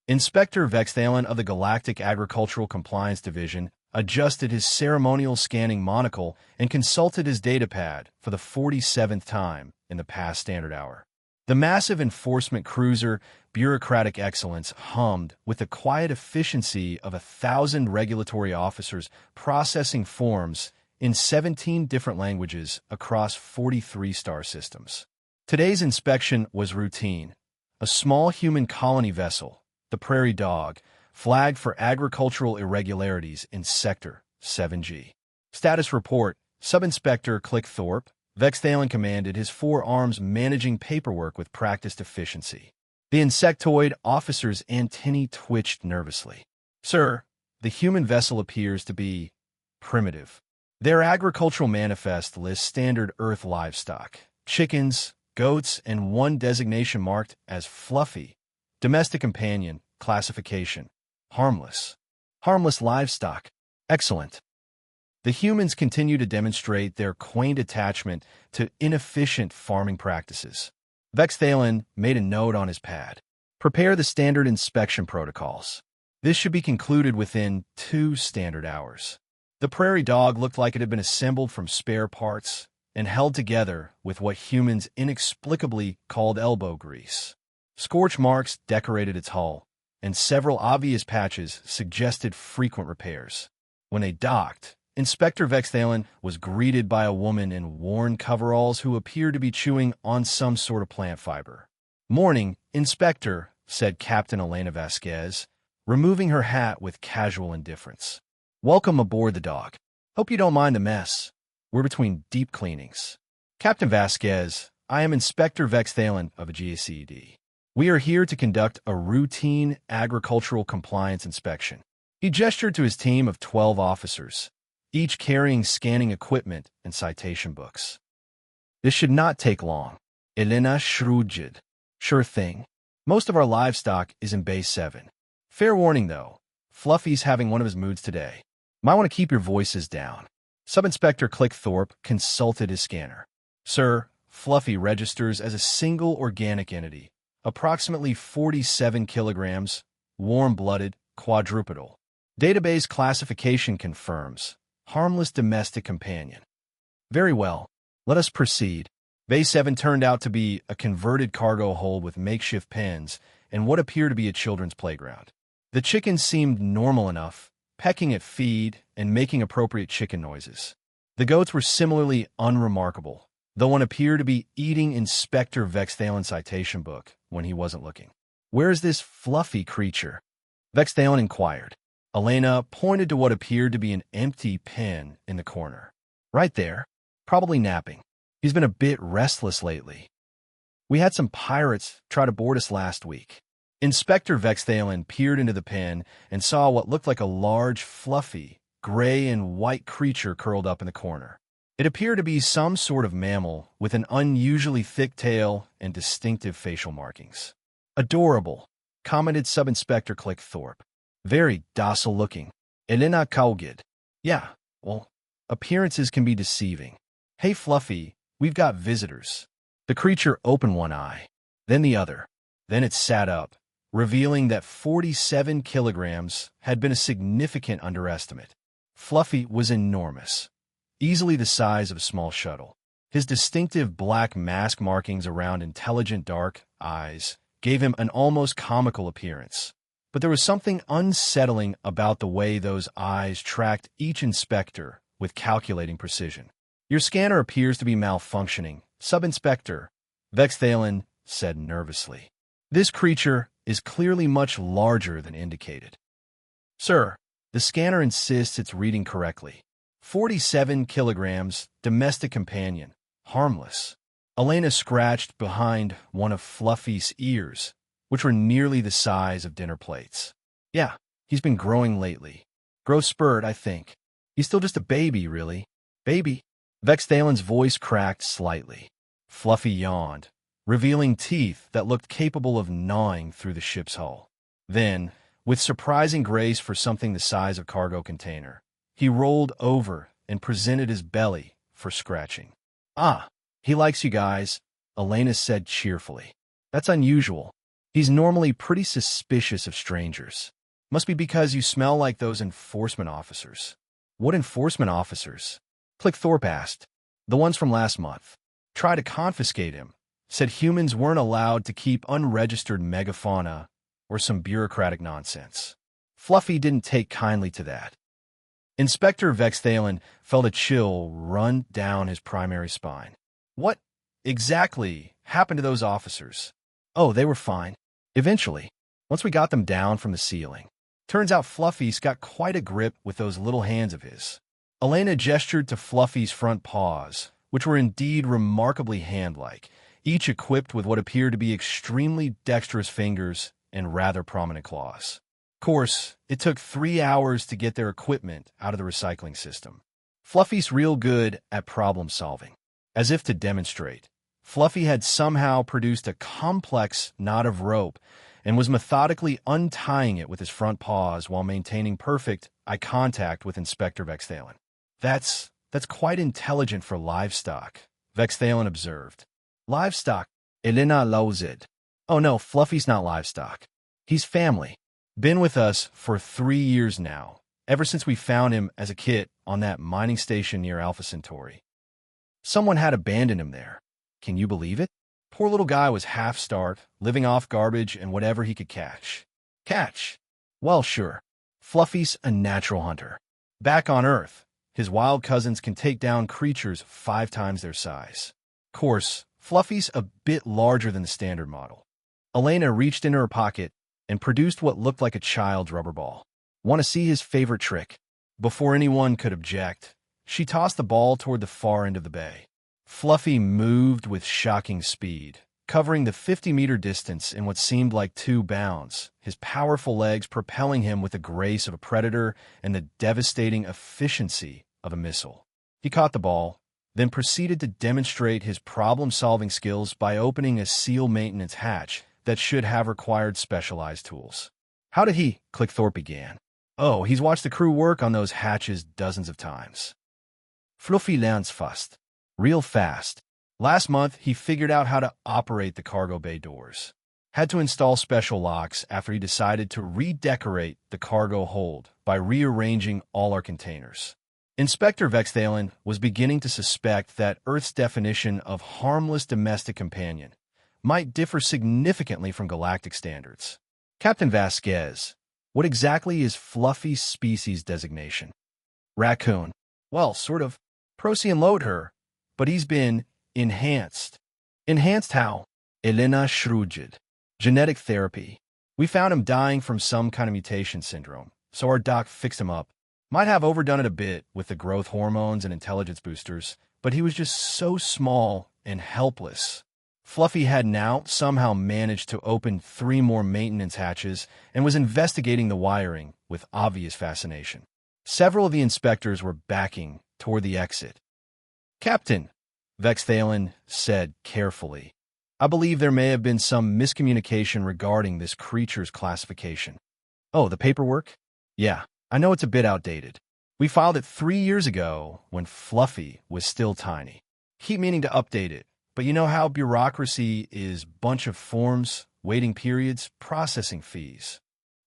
Inspector Vexthalen of the Galactic Agricultural Compliance Division adjusted his ceremonial scanning monocle and consulted his datapad for the 47th time in the past standard hour. The massive enforcement cruiser, bureaucratic excellence, hummed with the quiet efficiency of 1,000 regulatory officers processing forms in 17 different languages across 43 star systems. Today's inspection was routine. A small human colony vessel, the Prairie Dog, flagged for agricultural irregularities in Sector 7G. Status report, Sub-Inspector Clickthorpe. Vexthalen commanded, his forearms managing paperwork with practiced efficiency. The insectoid officer's antennae twitched nervously. Sir, the human vessel appears to be primitive. Their agricultural manifest lists standard Earth livestock, chickens, goats, and one designation marked as fluffy. Domestic companion, classification, harmless. Harmless livestock. Excellent. The humans continue to demonstrate their quaint attachment to inefficient farming practices. Vexthalen made a note on his pad. Prepare the standard inspection protocols. This should be concluded within 2 standard hours. The Prairie Dog looked like it had been assembled from spare parts and held together with what humans inexplicably called elbow grease. Scorch marks decorated its hull, and several obvious patches suggested frequent repairs. When they docked, Inspector Vexthalen was greeted by a woman in worn coveralls who appeared to be chewing on some sort of plant fiber. "Morning, Inspector," said Captain Elena Vasquez, removing her hat with casual indifference. "Welcome aboard the Dog. Hope you don't mind the mess. We're between deep cleanings." "Captain Vasquez, I am Inspector Vexthalen of a GACD. We are here to conduct a routine agricultural compliance inspection." He gestured to his team of 12 officers, each carrying scanning equipment and citation books. "This should not take long." Elena shrugged. "Sure thing. Most of our livestock is in Bay 7. Fair warning, though. Fluffy's having one of his moods today. Might want to keep your voices down." Sub-Inspector Clickthorpe consulted his scanner. "Sir, Fluffy registers as a single organic entity, approximately 47 kilograms, warm-blooded, quadrupedal. Database classification confirms harmless domestic companion." "Very well. Let us proceed." Bay 7 turned out to be a converted cargo hold with makeshift pens and what appeared to be a children's playground. The chickens seemed normal enough, pecking at feed and making appropriate chicken noises. The goats were similarly unremarkable, though one appeared to be eating Inspector Vexthalen's citation book when he wasn't looking. "Where is this fluffy creature?" Vexthalen inquired. Elena pointed to what appeared to be an empty pen in the corner. "Right there. Probably napping. He's been a bit restless lately. We had some pirates try to board us last week." Inspector Vexthalen peered into the pen and saw what looked like a large, fluffy, gray and white creature curled up in the corner. It appeared to be some sort of mammal with an unusually thick tail and distinctive facial markings. "Adorable," commented Sub-Inspector Clickthorpe. "Very docile looking." Elena Kaugid. "Yeah, well, appearances can be deceiving. Hey, Fluffy, we've got visitors." The creature opened one eye, then the other. Then it sat up, revealing that 47 kilograms had been a significant underestimate. Fluffy was enormous, easily the size of a small shuttle. His distinctive black mask markings around intelligent dark eyes gave him an almost comical appearance. But there was something unsettling about the way those eyes tracked each inspector with calculating precision. "Your scanner appears to be malfunctioning, Sub-Inspector," Vexthalen said nervously. "This creature is clearly much larger than indicated." "Sir, the scanner insists it's reading correctly. 47 kilograms, domestic companion, harmless." Elena scratched behind one of Fluffy's ears, which were nearly the size of dinner plates. "Yeah, he's been growing lately. Growth spurt, I think. He's still just a baby, really." "Baby?" Vexthalen's voice cracked slightly. Fluffy yawned, revealing teeth that looked capable of gnawing through the ship's hull. Then, with surprising grace for something the size of a cargo container, he rolled over and presented his belly for scratching. "Ah, he likes you guys," Elena said cheerfully. "That's unusual. He's normally pretty suspicious of strangers. Must be because you smell like those enforcement officers. What enforcement officers? Thorpe asked. The ones from last month. Tried to confiscate him. Said humans weren't allowed to keep unregistered megafauna or some bureaucratic nonsense. Fluffy didn't take kindly to that. Inspector Vexthalen felt a chill run down his primary spine. What exactly happened to those officers? Oh, they were fine. Eventually, once we got them down from the ceiling. Turns out Fluffy's got quite a grip with those little hands of his. Elena gestured to Fluffy's front paws, which were indeed remarkably hand-like, each equipped with what appeared to be extremely dexterous fingers and rather prominent claws. Of course, it took 3 hours to get their equipment out of the recycling system. Fluffy's real good at problem-solving. As if to demonstrate, Fluffy had somehow produced a complex knot of rope and was methodically untying it with his front paws while maintaining perfect eye contact with Inspector Vexthalen. That's quite intelligent for livestock, Vexthalen observed. Livestock? Elena loves it. Oh no, Fluffy's not livestock. He's family. Been with us for 3 years now, ever since we found him as a kid on that mining station near Alpha Centauri. Someone had abandoned him there. Can you believe it? Poor little guy was half-starved, living off garbage and whatever he could catch. Catch? Well, sure. Fluffy's a natural hunter. Back on Earth, his wild cousins can take down creatures 5 times their size. Of course, Fluffy's a bit larger than the standard model. Elena reached into her pocket and produced what looked like a child's rubber ball. Want to see his favorite trick? Before anyone could object, she tossed the ball toward the far end of the bay. Fluffy moved with shocking speed, covering the 50-meter distance in what seemed like 2 bounds, his powerful legs propelling him with the grace of a predator and the devastating efficiency of a missile. He caught the ball, then proceeded to demonstrate his problem-solving skills by opening a seal maintenance hatch that should have required specialized tools. How did he? Thorpe began. Oh, he's watched the crew work on those hatches dozens of times. Fluffy learns fast. Real fast. Last month, he figured out how to operate the cargo bay doors. Had to install special locks after he decided to redecorate the cargo hold by rearranging all our containers. Inspector Vexthalen was beginning to suspect that Earth's definition of harmless domestic companion might differ significantly from galactic standards. Captain Vasquez, what exactly is Fluffy's species designation? Raccoon. Well, sort of. Procyon load her, but he's been enhanced. Enhanced how? Elena shrugged. Genetic therapy. We found him dying from some kind of mutation syndrome, so our doc fixed him up. Might have overdone it a bit with the growth hormones and intelligence boosters, but he was just so small and helpless. Fluffy had now somehow managed to open 3 more maintenance hatches and was investigating the wiring with obvious fascination. Several of the inspectors were backing toward the exit. Captain, Vexthalen said carefully, I believe there may have been some miscommunication regarding this creature's classification. Oh, the paperwork? Yeah, I know it's a bit outdated. We filed it 3 years ago when Fluffy was still tiny. Keep meaning to update it, but you know how bureaucracy is bunch of forms, waiting periods, processing fees.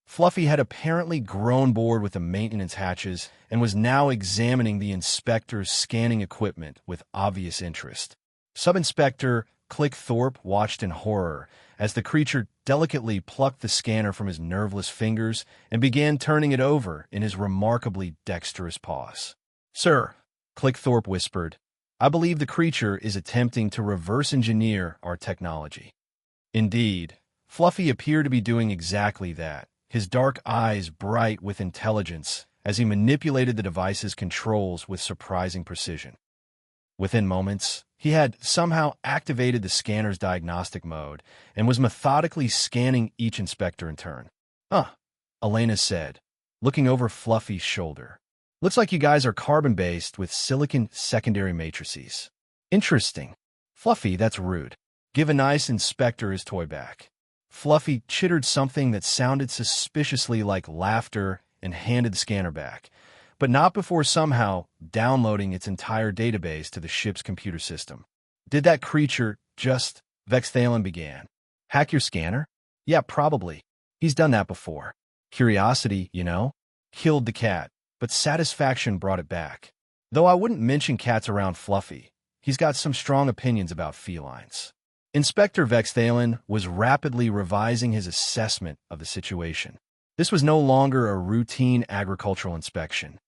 Fluffy had apparently grown bored with the maintenance hatches and was now examining the inspector's scanning equipment with obvious interest. Sub-Inspector Thorpe watched in horror as the creature delicately plucked the scanner from his nerveless fingers and began turning it over in his remarkably dexterous paws. Sir, Thorpe whispered, I believe the creature is attempting to reverse engineer our technology. Indeed, Fluffy appeared to be doing exactly that, his dark eyes bright with intelligence as he manipulated the device's controls with surprising precision. Within moments, he had somehow activated the scanner's diagnostic mode and was methodically scanning each inspector in turn. Elena said, looking over Fluffy's shoulder. Looks like you guys are carbon-based with silicon secondary matrices. Interesting. Fluffy, that's rude. Give a nice inspector his toy back. Fluffy chittered something that sounded suspiciously like laughter and handed the scanner back, but not before somehow downloading its entire database to the ship's computer system. Did that creature just, Vexthalen began, hack your scanner? Yeah, probably. He's done that before. Curiosity, killed the cat, but satisfaction brought it back. Though I wouldn't mention cats around Fluffy. He's got some strong opinions about felines. Inspector Vexthalen was rapidly revising his assessment of the situation. This was no longer a routine agricultural inspection.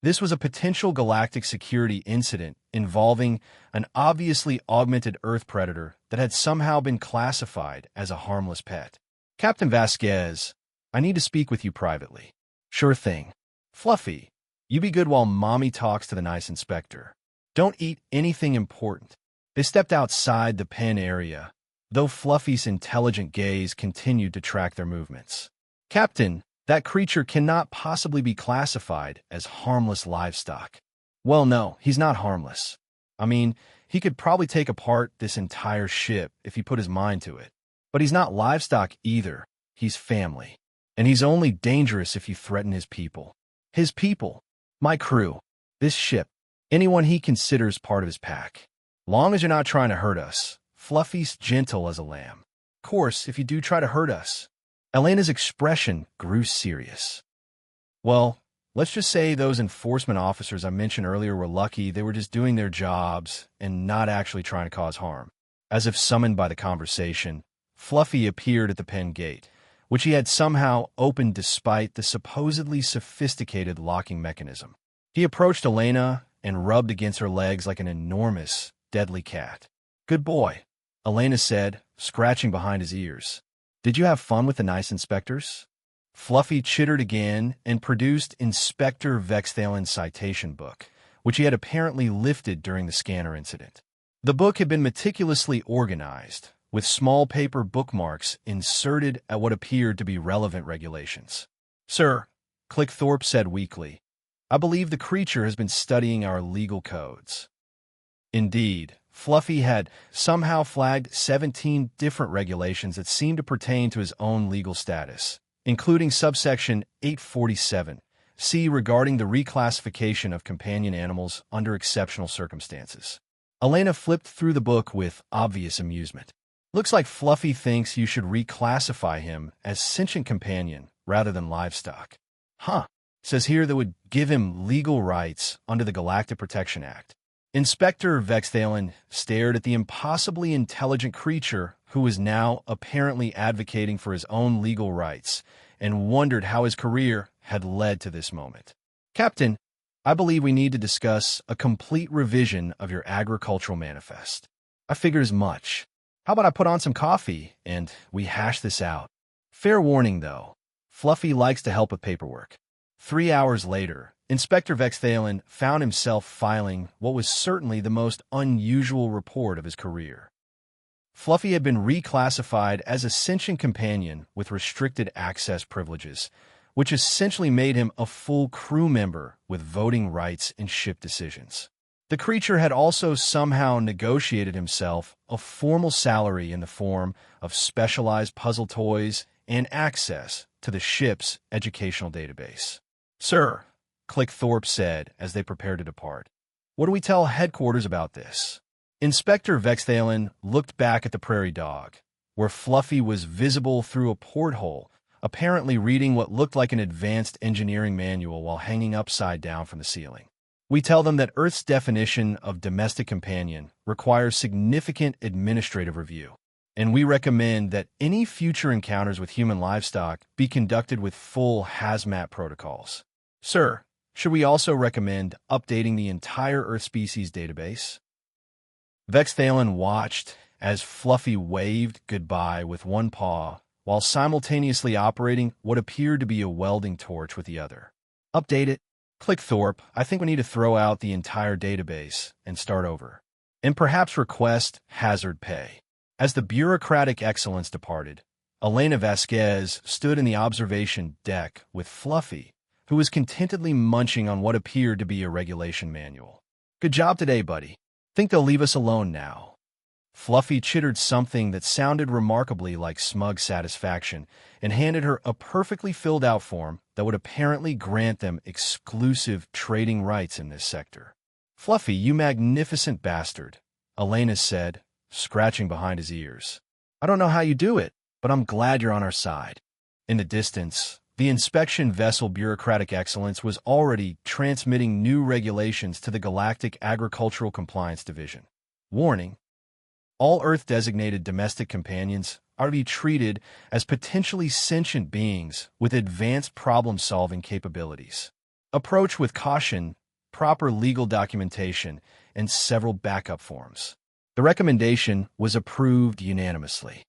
This was a potential galactic security incident involving an obviously augmented Earth predator that had somehow been classified as a harmless pet. Captain Vasquez, I need to speak with you privately. Sure thing. Fluffy, you be good while Mommy talks to the nice inspector. Don't eat anything important. They stepped outside the pen area, though Fluffy's intelligent gaze continued to track their movements. Captain, that creature cannot possibly be classified as harmless livestock. Well, no, he's not harmless. I mean, he could probably take apart this entire ship if he put his mind to it. But he's not livestock either. He's family. And he's only dangerous if you threaten his people. His people. My crew. This ship. Anyone he considers part of his pack. Long as you're not trying to hurt us. Fluffy's gentle as a lamb. Of course, if you do try to hurt us. Elena's expression grew serious. Well, let's just say those enforcement officers I mentioned earlier were lucky they were just doing their jobs and not actually trying to cause harm. As if summoned by the conversation, Fluffy appeared at the pen gate, which he had somehow opened despite the supposedly sophisticated locking mechanism. He approached Elena and rubbed against her legs like an enormous, deadly cat. Good boy, Elena said, scratching behind his ears. Did you have fun with the nice inspectors? Fluffy chittered again and produced Inspector Vexthalen's citation book, which he had apparently lifted during the scanner incident. The book had been meticulously organized, with small paper bookmarks inserted at what appeared to be relevant regulations. Sir, Clickthorpe said weakly, I believe the creature has been studying our legal codes. Indeed, Fluffy had somehow flagged 17 different regulations that seemed to pertain to his own legal status, including subsection 847C regarding the reclassification of companion animals under exceptional circumstances. Elena flipped through the book with obvious amusement. Looks like Fluffy thinks you should reclassify him as sentient companion rather than livestock. Huh. Says here that would give him legal rights under the Galactic Protection Act. Inspector Vexthalen stared at the impossibly intelligent creature who was now apparently advocating for his own legal rights and wondered how his career had led to this moment. Captain, I believe we need to discuss a complete revision of your agricultural manifest. I figured as much. How about I put on some coffee and we hash this out? Fair warning, though. Fluffy likes to help with paperwork. 3 hours later, Inspector Vexthalen found himself filing what was certainly the most unusual report of his career. Fluffy had been reclassified as a sentient companion with restricted access privileges, which essentially made him a full crew member with voting rights in ship decisions. The creature had also somehow negotiated himself a formal salary in the form of specialized puzzle toys and access to the ship's educational database. Sir, Clickthorpe said as they prepared to depart. What do we tell headquarters about this? Inspector Vexthalen looked back at the prairie dog, where Fluffy was visible through a porthole, apparently reading what looked like an advanced engineering manual while hanging upside down from the ceiling. We tell them that Earth's definition of domestic companion requires significant administrative review, and we recommend that any future encounters with human livestock be conducted with full hazmat protocols. Sir, should we also recommend updating the entire Earth species database? Vexthalen watched as Fluffy waved goodbye with one paw while simultaneously operating what appeared to be a welding torch with the other. Update it. Clickthorpe, I think we need to throw out the entire database and start over. And perhaps request hazard pay. As the bureaucratic excellence departed, Elena Vasquez stood in the observation deck with Fluffy, who was contentedly munching on what appeared to be a regulation manual. Good job today, buddy. Think they'll leave us alone now. Fluffy chittered something that sounded remarkably like smug satisfaction and handed her a perfectly filled out form that would apparently grant them exclusive trading rights in this sector. Fluffy, you magnificent bastard, Elena said, scratching behind his ears. I don't know how you do it, but I'm glad you're on our side. In the distance, the inspection vessel Bureaucratic Excellence was already transmitting new regulations to the Galactic Agricultural Compliance Division. Warning: all Earth-designated domestic companions are to be treated as potentially sentient beings with advanced problem-solving capabilities. Approach with caution, proper legal documentation, and several backup forms. The recommendation was approved unanimously.